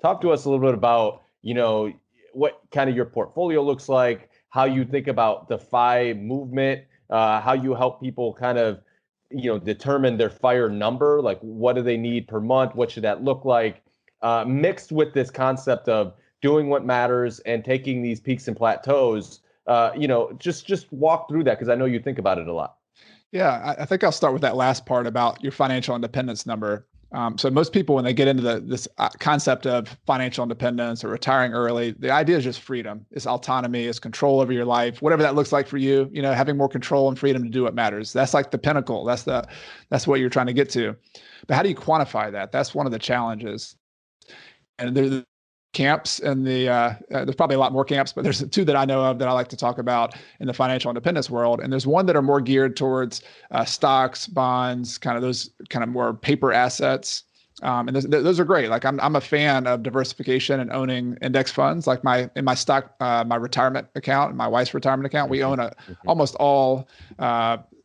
Talk to us a little bit about, what kind of your portfolio looks like, how you think about the FI movement, how you help people kind of, determine their fire number, like what do they need per month? What should that look like? Mixed with this concept of doing what matters and taking these peaks and plateaus, just walk through that because I know you think about it a lot. Yeah, I think I'll start with that last part about your financial independence number. So most people, when they get into this concept of financial independence or retiring early, the idea is just freedom. It's autonomy, it's control over your life, whatever that looks like for you. Having more control and freedom to do what matters. That's like the pinnacle. That's what you're trying to get to. But how do you quantify that? That's one of the challenges. And there's camps and there's probably a lot more camps, but there's two that I know of that I like to talk about in the financial independence world. And there's one that are more geared towards stocks, bonds, kind of those kind of more paper assets. And those are great. Like I'm a fan of diversification and owning index funds. Like in my stock, my retirement account and my wife's retirement account, we own almost all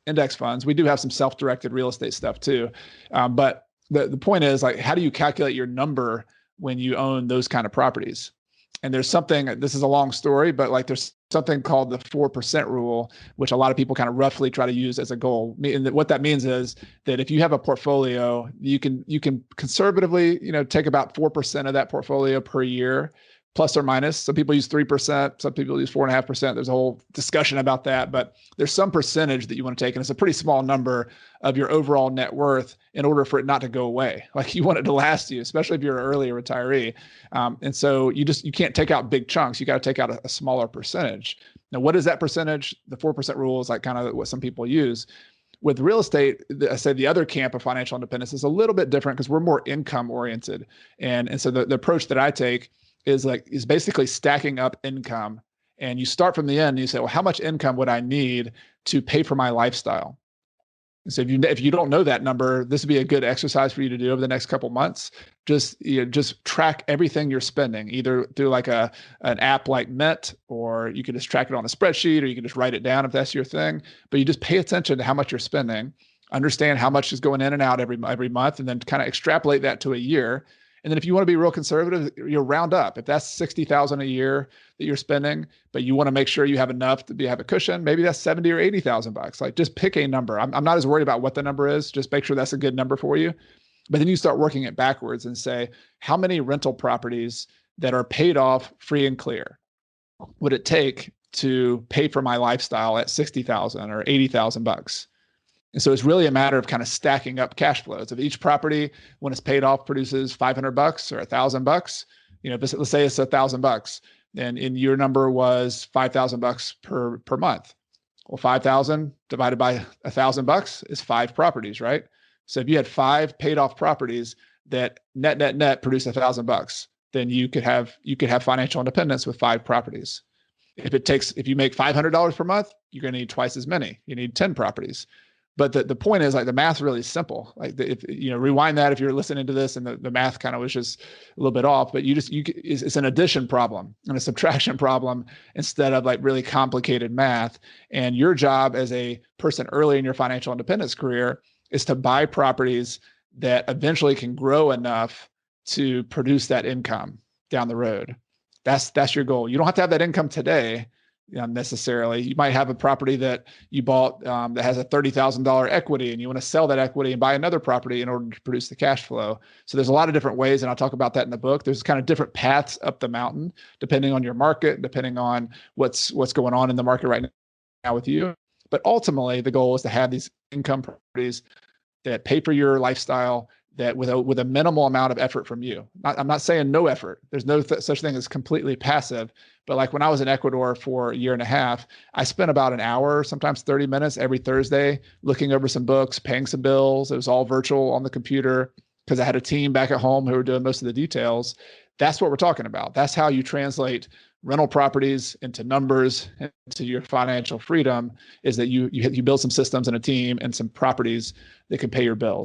index funds. We do have some self-directed real estate stuff too. But the point is, like, how do you calculate your number when you own those kind of properties? And there's something, this is a long story, but like there's something called the 4% rule, which a lot of people kind of roughly try to use as a goal. And what that means is that if you have a portfolio, you can conservatively, take about 4% of that portfolio per year, plus or minus. Some people use 3%, some people use 4.5%. There's a whole discussion about that, but there's some percentage that you want to take. And it's a pretty small number of your overall net worth in order for it not to go away. Like you want it to last you, especially if you're an early retiree. And so you can't take out big chunks. You got to take out a smaller percentage. Now, what is that percentage? The 4% rule is like kind of what some people use. With real estate, I say the other camp of financial independence is a little bit different because we're more income oriented. And so the approach that I take is basically stacking up income. And you start from the end and you say, well, how much income would I need to pay for my lifestyle? And so if you don't know that number, this would be a good exercise for you to do over the next couple months. Just track everything you're spending, either through like an app like Mint, or you can just track it on a spreadsheet, or you can just write it down if that's your thing. But you just pay attention to how much you're spending, understand how much is going in and out every month, and then kind of extrapolate that to a year. And then if you want to be real conservative, you'll round up. If that's $60,000 a year that you're spending, but you want to make sure you have enough to have a cushion, maybe that's $70,000 or $80,000. Like just pick a number. I'm not as worried about what the number is. Just make sure that's a good number for you. But then you start working it backwards and say, how many rental properties that are paid off free and clear would it take to pay for my lifestyle at $60,000 or $80,000? And so it's really a matter of kind of stacking up cash flows. If each property, when it's paid off, produces $500 or $1,000, let's say it's $1,000, and in your number was $5,000 per month. Well, 5,000 divided by $1,000 is 5 properties, right? So if you had 5 paid off properties that net produce $1,000, then you could have financial independence with 5 properties. If you make $500 per month, you're going to need twice as many. You need 10 properties. But the point is, like, the math really simple. Like rewind that if you're listening to this and the math kind of was just a little bit off, but it's an addition problem and a subtraction problem instead of like really complicated math. And your job as a person early in your financial independence career is to buy properties that eventually can grow enough to produce that income down the road. That's your goal. You don't have to have that income today. Necessarily. You might have a property that you bought that has a $30,000 equity, and you want to sell that equity and buy another property in order to produce the cash flow. So there's a lot of different ways, and I'll talk about that in the book. There's kind of different paths up the mountain, depending on your market, depending on what's going on in the market right now with you. But ultimately, the goal is to have these income properties that pay for your lifestyle, that with a minimal amount of effort from you. I'm not saying no effort. There's no such thing as completely passive. But like when I was in Ecuador for a year and a half, I spent about an hour, sometimes 30 minutes every Thursday, looking over some books, paying some bills. It was all virtual on the computer because I had a team back at home who were doing most of the details. That's what we're talking about. That's how you translate rental properties into numbers, into your financial freedom, is that you build some systems and a team and some properties that can pay your bills.